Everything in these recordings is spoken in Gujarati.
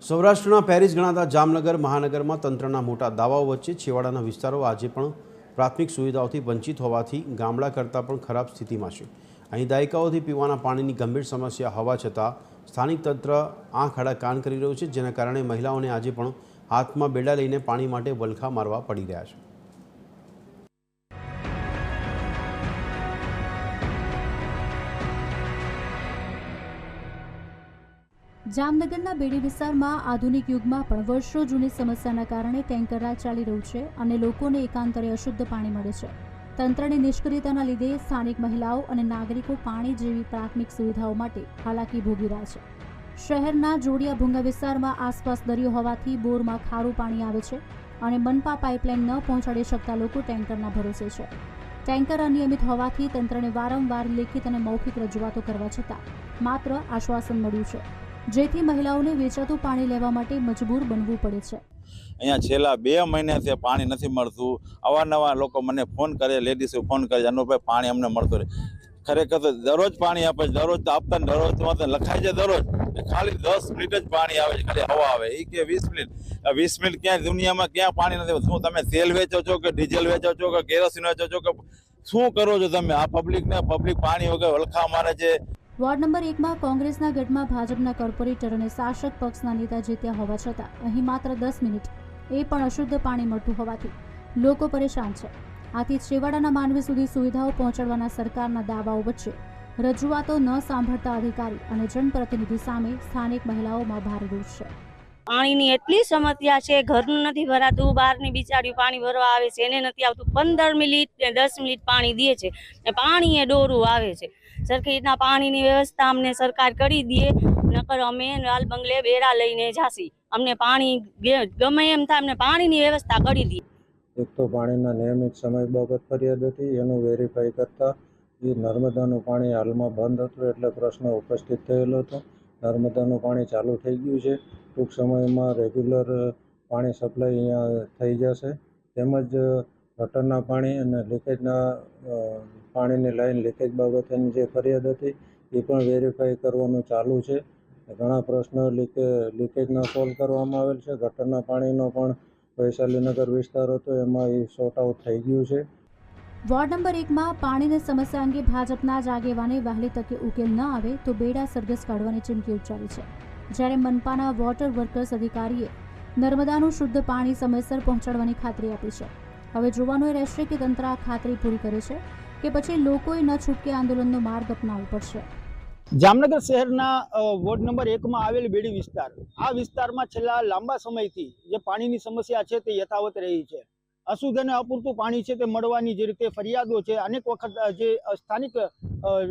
સૌરાષ્ટ્રના પેરિસ ગણાતા જામનગર મહાનગરમાં તંત્રના મોટા દાવાઓ વચ્ચે છેવાડાના વિસ્તારો આજે પણ પ્રાથમિક સુવિધાઓથી વંચિત હોવાથી ગામડા કરતાં પણ ખરાબ સ્થિતિમાં છે। અહીં દાયકાઓથી પીવાના પાણીની ગંભીર સમસ્યા હોવા છતાં સ્થાનિક તંત્ર આંખ આડા કાન કરી રહ્યું છે, જેના કારણે મહિલાઓને આજે પણ હાથમાં બેડા લઈને પાણી માટે વલખા મારવા પડી રહ્યા છે। જામનગરના બેડી વિસ્તારમાં આધુનિક યુગમાં પણ વર્ષો જૂની સમસ્યાના કારણે ટેન્કર રાજ ચાલી રહ્યું છે અને લોકોને એકાંતરે અશુદ્ધ પાણી મળે છે। તંત્રની નિષ્ક્રિયતાના લીધે સ્થાનિક મહિલાઓ અને નાગરિકો પાણી જેવી પ્રાથમિક સુવિધાઓ માટે હાલાકી ભોગવી રહ્યા છે। શહેરના જોડિયા ભૂંગા વિસ્તારમાં આસપાસ દરિયો હોવાથી બોરમાં ખારું પાણી આવે છે અને મનપા પાઇપલાઇન ન પહોંચાડી શકતા લોકો ટેન્કરના ભરોસે છે। ટેન્કર અનિયમિત હોવાથી તંત્રને વારંવાર લેખિત અને મૌખિક રજૂઆતો કરવા છતાં માત્ર આશ્વાસન મળ્યું છે, જેથી મહિલાઓને વેચાતું પાણી લેવા માટે મજબૂર બનવું પડે છે। અહીંયા છેલ્લા 2 મહિનાથી પાણી નથી મળતું। અવારનવાર લોકો મને ફોન કરે, લેડીઝો ફોન કરે, અનુભાઈ પાણી અમને મળતું રહે। ખરેખર તો દરરોજ પાણી આપે છે, દરરોજ તો આપતા ને દરરોજ લખાય છે દરરોજ, ખાલી 10 મિનિટ જ પાણી આવે છે, ખાલી હવા આવે એ કે 20 મિનિટ 20 મિનિટ ક્યાં દુનિયામાં ક્યાં પાણી નથી। શું તમે તેલ વેચો છો કે ડીઝલ વેચો છો કે કેરોસીન વેચો છો કે શું કરો છો તમે? આ પબ્લિક પાણી વગર વલખા મારે છે। વોર્ડ નંબર 1માં કોંગ્રેસના ગઢમાં ભાજપના કોર્પોરેટર અને શાસક પક્ષના નેતા જીત્યા હોવા છતાં અહીં માત્ર 10 મિનિટ એ પણ અશુદ્ધ પાણી મળતું હોવાથી લોકો પરેશાન છે। આથી છેવાડાના માનવી સુધી સુવિધાઓ પહોંચાડવાના સરકારના દાવાઓ વચ્ચે રજૂઆતો ન સાંભળતા અધિકારી અને જનપ્રતિનિધિ સામે સ્થાનિક મહિલાઓમાં ભારે રોષ છે। પાણીની એટલી સમસ્યા છે, ઘરનું નથી ભરાતું, બહારની બિચારીઓ પાણી ભરવા આવે છે એને નથી આવતું। 15 મિનિટ ને 10 મિનિટ પાણી દે છે ને પાણી એ ડોરું આવે છે। સરખી રીતના પાણીની વ્યવસ્થા અમને સરકાર કરી દે, નકર અમે લાલ બંગલે બેડા લઈને જાસી। અમને પાણી ગમે એમ થાય, અમને પાણીની વ્યવસ્થા કરી દે। એક તો પાણીના નિયમિત સમય બાબત ફરિયાદ હતી, એનું વેરીફાઈ કરતા એ નર્મદાનું પાણી હાલમાં બંધ હતું એટલે પ્રશ્ન ઉપસ્થિત થયેલો હતો। નર્મદાનું પાણી ચાલુ થઈ ગયું છે, ટૂંક સમયમાં રેગ્યુલર પાણી સપ્લાય અહીંયા થઈ જશે। તેમજ ગટરના પાણી અને લીકેજના પાણીની લાઈન લીકેજ બાબતેની જે ફરિયાદ હતી એ પણ વેરીફાઈ કરવાનું ચાલુ છે। ઘણા પ્રશ્નો લીકેજના સોલ્વ કરવામાં આવેલ છે। ગટરના પાણીનો પણ વૈશાલીનગર વિસ્તાર હતો, એમાં એ સોર્ટ આઉટ થઈ ગયું છે। વોર્ડ નંબર 1માં પાણીની સમસ્યા અંગે ભાજપના જ આગેવાને વહેલી તકે ઉકેલ ન આવે તો બેડા સરઘસ કાઢવાની ચીમકી ઉચ્ચારી છે, જ્યારે મનપાના વોટર વર્કર્સ અધિકારીએ નર્મદાનું શુદ્ધ પાણી સમયસર પહોંચાડવાની ખાતરી આપી છે। હવે જોવાનું એ રહેશે કે તંત્ર આ ખાતરી પૂરી કરે છે કે પછી લોકોએ ન છૂટકે આંદોલનનો માર્ગ અપનાવવો પડશે। જામનગર શહેરના વોર્ડ નંબર 1માં આવેલ બેડી વિસ્તાર, આ વિસ્તારમાં છેલ્લા લાંબા સમયથી જે પાણીની સમસ્યા છે તે યથાવત રહી છે। અશુદ્ધ અને અપૂરતું પાણી છે તે મળવાની જે રીતે ફરિયાદો છે, અનેક વખત જે સ્થાનિક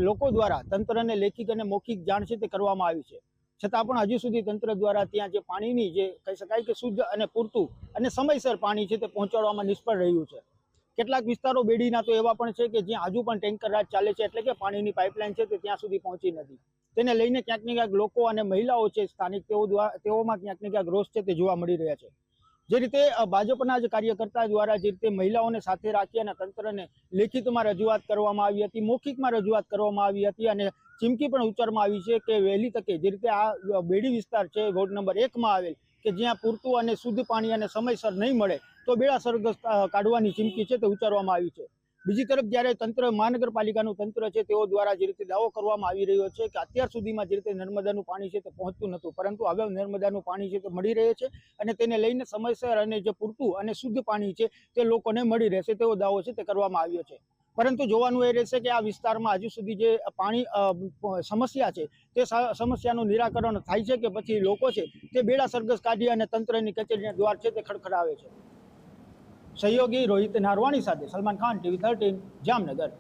લોકો દ્વારા તંત્રને લેખિત અને મૌખિક જાણ છે તે કરવામાં આવી છે, છતાં પણ હજુ સુધી તંત્ર દ્વારા ત્યાં જે પાણીની જે કહી શકાય કે શુદ્ધ અને પૂરતું અને સમયસર પાણી છે તે પહોંચાડવામાં નિષ્ફળ રહ્યું છે। કેટલાક વિસ્તારો બેડીના તો એવા પણ છે કે જ્યાં હજુ પણ ટેન્કર રાજ ચાલે છે, એટલે કે પાણીની પાઇપલાઇન છે તે ત્યાં સુધી પહોંચી નથી। તેને લઈને ક્યાંક ને ક્યાંક લોકો અને મહિલાઓ છે સ્થાનિક તેઓમાં ક્યાંક ને ક્યાંક રોષ છે તે જોવા મળી રહ્યા છે। જે રીતે ભાજપના જ કાર્યકર્તા દ્વારા જે રીતે મહિલાઓને સાથે રાખી અને તંત્રને લેખિતમાં રજૂઆત કરવામાં આવી હતી, મૌખિકમાં રજૂઆત કરવામાં આવી હતી અને ચીમકી પણ ઉચ્ચારવામાં આવી છે કે વહેલી તકે જે રીતે આ બેડી વિસ્તાર છે વોર્ડ નંબર 1માં આવેલ કે જ્યાં પૂરતું અને શુદ્ધ પાણી અને સમયસર નહીં મળે તો બેડા સરઘસ કાઢવાની ચીમકી છે તે ઉચ્ચારવામાં આવી છે। બીજી તરફ જ્યારે તંત્ર મહાનગરપાલિકાનું તંત્ર છે તેઓ દ્વારા જે રીતે દાવો કરવામાં આવી રહ્યો છે કે અત્યાર સુધીમાં જે રીતે નર્મદાનું પાણી છે તે પહોંચતું નહોતું, પરંતુ હવે નર્મદાનું પાણી છે તે મળી રહે છે અને તેને લઈને સમયસર અને જે પૂરતું અને શુદ્ધ પાણી છે તે લોકોને મળી રહેશે તેવો દાવો છે તે કરવામાં આવ્યો છે। પરંતુ જોવાનું એ રહેશે કે આ વિસ્તારમાં હજુ સુધી જે પાણી સમસ્યા છે તે સમસ્યાનું નિરાકરણ થાય છે કે પછી લોકો છે તે બેડા સરઘસ કાઢી અને તંત્રની કચેરીના દ્વાર છે તે ખડખડાવે છે। સહયોગી રોહિત નારવાણી સાથે સલમાન ખાન, TV 13 જામનગર।